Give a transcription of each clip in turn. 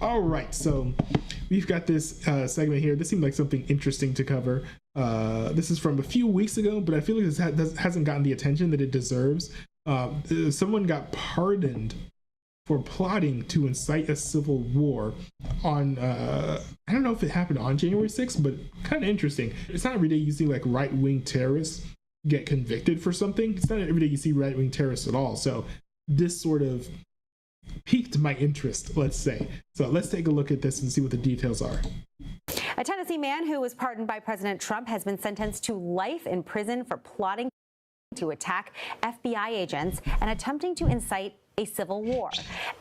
All right, so we've got this segment here. This seemed like something interesting to cover. This is from a few weeks ago, but I feel like this hasn't gotten the attention that it deserves. Someone got pardoned for plotting to incite a civil war on, I don't know if it happened on January 6th, but kind of interesting. It's not every day you see like right-wing terrorists get convicted for something. It's not every day you see right-wing terrorists at all. So this sort of piqued my interest, let's say. So let's take a look at this and see what the details are. A Tennessee man who was pardoned by President Trump has been sentenced to life in prison for plotting to attack FBI agents and attempting to incite a civil war.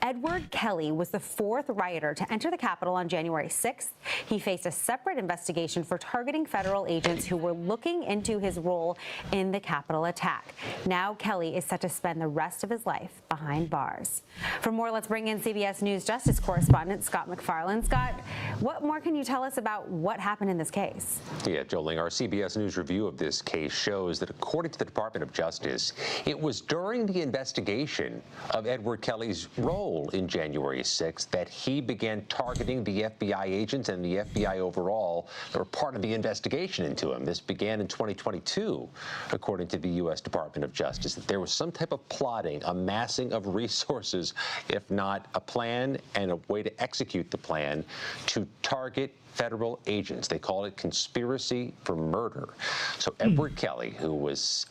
Edward Kelly was the fourth rioter to enter the Capitol on January 6th. He faced a separate investigation for targeting federal agents who were looking into his role in the Capitol attack. Now Kelly is set to spend the rest of his life behind bars. For more, let's bring in CBS News Justice correspondent Scott MacFarlane. Scott, what more can you tell us about what happened in this case? Yeah, Jolene, our CBS News review of this case shows that according to the Department of Justice, it was during the investigation of Edward Kelly's role in January 6th that he began targeting the FBI agents and the FBI overall that were part of the investigation into him. This began in 2022, according to the U.S. Department of Justice, that there was some type of plotting, amassing of resources, if not a plan and a way to execute the plan to target federal agents. They call it conspiracy for murder. So Edward Kelly, who was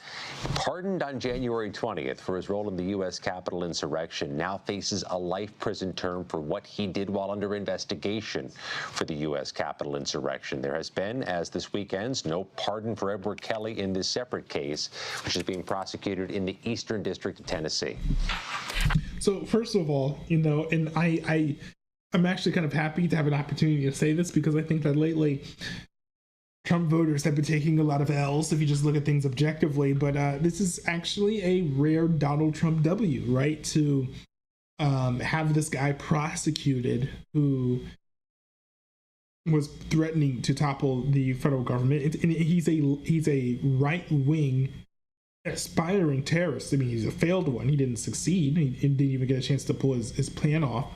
pardoned on January 20th for his role in the U.S. Capitol insurrection, now faces a life prison term for what he did while under investigation for the U.S. Capitol insurrection. There has been, as this week ends, no pardon for Edward Kelly in this separate case, which is being prosecuted in the Eastern District of Tennessee. So first of all, and I'm actually kind of happy to have an opportunity to say this because I think that lately Trump voters have been taking a lot of L's if you just look at things objectively. But this is actually a rare Donald Trump W, right? To have this guy prosecuted who was threatening to topple the federal government. And he's a right-wing aspiring terrorist. I mean, he's a failed one. He didn't succeed. He didn't even get a chance to pull his plan off.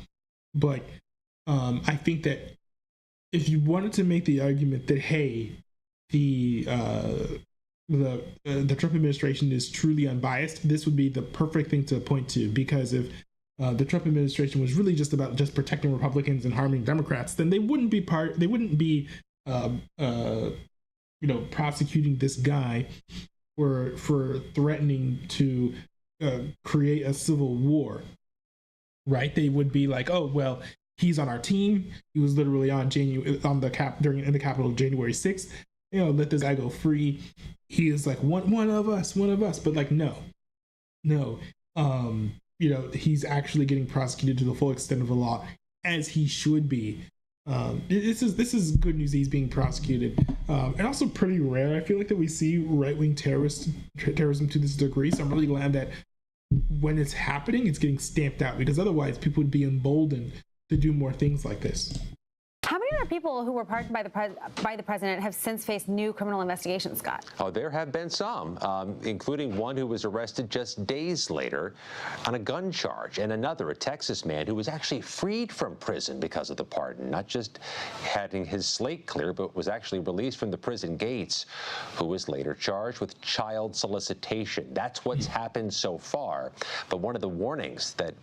But I think that if you wanted to make the argument that, hey, the Trump administration is truly unbiased, this would be the perfect thing to point to. Because if the Trump administration was really just about just protecting Republicans and harming Democrats, then they wouldn't be prosecuting this guy for threatening to create a civil war. Right? They would be like, oh, well, he's on our team. He was literally in the Capitol January 6th. Let this guy go free. He is like one of us. But like, no. He's actually getting prosecuted to the full extent of the law, as he should be. This is good news. He's being prosecuted, and also pretty rare. I feel like that we see right-wing terrorism to this degree. So I'm really glad that when it's happening, it's getting stamped out, because otherwise people would be emboldened to do more things like this. How many other people who were pardoned by the president have since faced new criminal investigations, Scott? Oh, there have been some, including one who was arrested just days later on a gun charge, and another, a Texas man, who was actually freed from prison because of the pardon, not just having his slate clear, but was actually released from the prison gates, who was later charged with child solicitation. That's what's happened so far. But one of the warnings that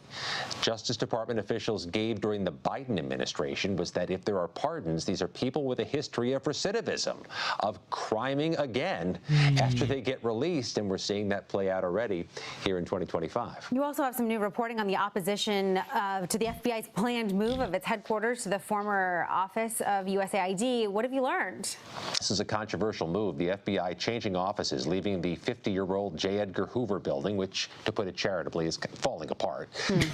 Justice Department officials gave during the Biden administration was that if there are pardons, these are people with a history of recidivism, of criming again after they get released, and we're seeing that play out already here in 2025. You also have some new reporting on the opposition to the FBI's planned move of its headquarters to the former office of USAID. What have you learned? This is a controversial move. The FBI changing offices, leaving the 50-year-old J. Edgar Hoover building, which, to put it charitably, is falling apart,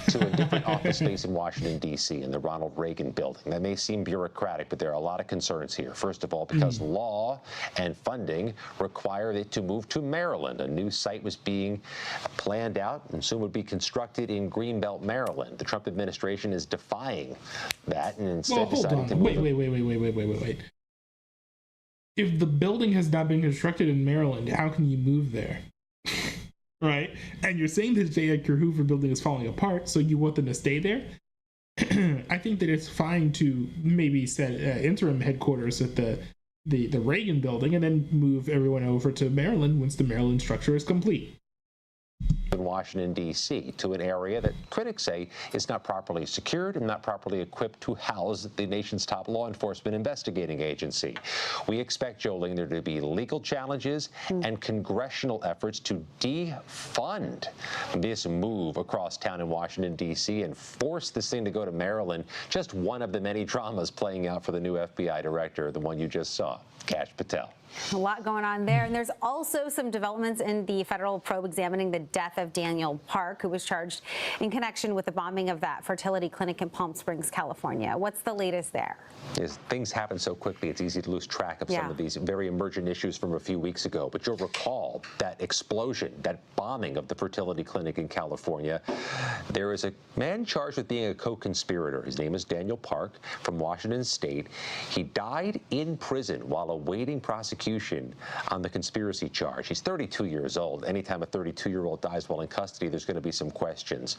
to a different office space in Washington, D.C., in the Ronald Reagan building. That may seem bureaucratic, but there are a lot of concerns here. First of all, because law and funding require it to move to Maryland. A new site was being planned out and soon would be constructed in Greenbelt, Maryland. The Trump administration is defying that and instead deciding to move. Wait. If the building has not been constructed in Maryland, how can you move there? Right? And you're saying this J. Edgar Hoover building is falling apart, so you want them to stay there? I think that it's fine to maybe set interim headquarters at the Reagan building and then move everyone over to Maryland once the Maryland structure is complete. In Washington, D.C., to an area that critics say is not properly secured and not properly equipped to house the nation's top law enforcement investigating agency. We expect, Jolene, there to be legal challenges and congressional efforts to defund this move across town in Washington, D.C. and force this thing to go to Maryland. Just one of the many dramas playing out for the new FBI director, the one you just saw, Kash Patel. A lot going on there. And there's also some developments in the federal probe examining the death of Daniel Park, who was charged in connection with the bombing of that fertility clinic in Palm Springs, California. What's the latest there? As things happen so quickly, it's easy to lose track of some of these very emergent issues from a few weeks ago. But you'll recall that explosion, that bombing of the fertility clinic in California. There is a man charged with being a co-conspirator. His name is Daniel Park from Washington State. He died in prison while awaiting prosecution on the conspiracy charge. He's 32 years old. Anytime a 32-year-old dies while in custody, there's going to be some questions.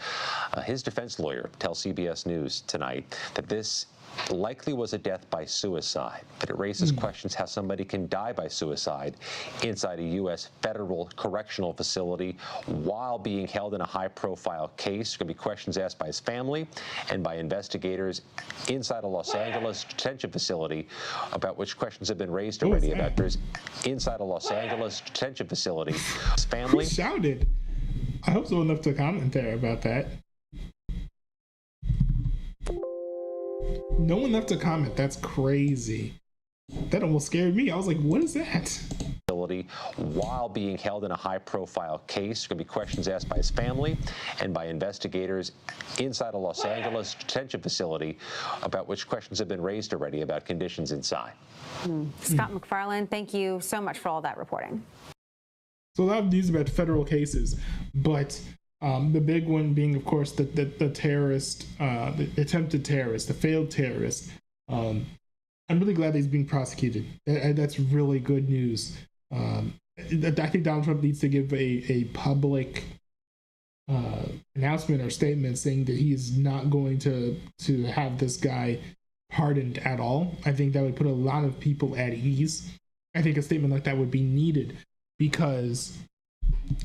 His defense lawyer tells CBS News tonight that this likely was a death by suicide, but it raises questions how somebody can die by suicide inside a U.S. federal correctional facility while being held in a high-profile case. There's going to be questions asked by his family and by investigators inside a Los Angeles detention facility, about which questions have been raised already about there's inside a Los Angeles detention facility. His family shouted. I hope someone left a comment there about that. No one left a comment. That's crazy. That almost scared me. I was like, what is that? While being held in a high-profile case. There's going to be questions asked by his family and by investigators inside a Los Angeles detention facility, about which questions have been raised already about conditions inside. Scott MacFarlane, thank you so much for all that reporting. So a lot of news about federal cases, but the big one being, of course, the terrorist, the attempted terrorist, the failed terrorist. I'm really glad that he's being prosecuted. That's really good news. I think Donald Trump needs to give a public announcement or statement saying that he is not going to have this guy pardoned at all. I think that would put a lot of people at ease. I think a statement like that would be needed because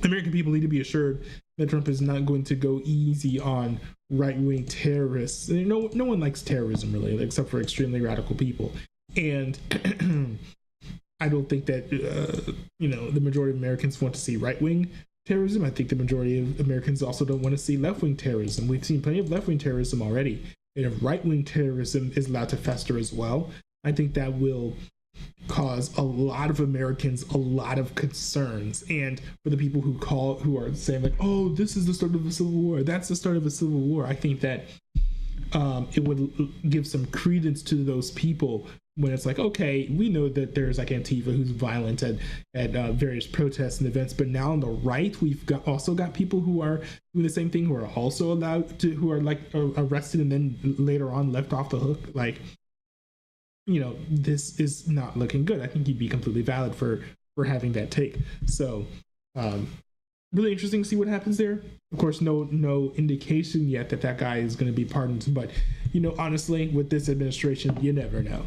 American people need to be assured that Trump is not going to go easy on right-wing terrorists. No one likes terrorism, really, except for extremely radical people. And I don't think that, the majority of Americans want to see right-wing terrorism. I think the majority of Americans also don't want to see left-wing terrorism. We've seen plenty of left-wing terrorism already. And if right-wing terrorism is allowed to fester as well, I think that will cause a lot of Americans a lot of concerns. And for the people who are saying like, oh, this is the start of a civil war, that's the start of a civil war, I think that it would give some credence to those people when it's like, okay, we know that there's like Antifa who's violent at various protests and events, but now on the right, we've also got people who are doing the same thing, who are also allowed to, who are like arrested and then later on left off the hook. Like, this is not looking good. I think he'd be completely valid for having that take. So, really interesting to see what happens there. Of course, no indication yet that guy is going to be pardoned. But, honestly, with this administration, you never know.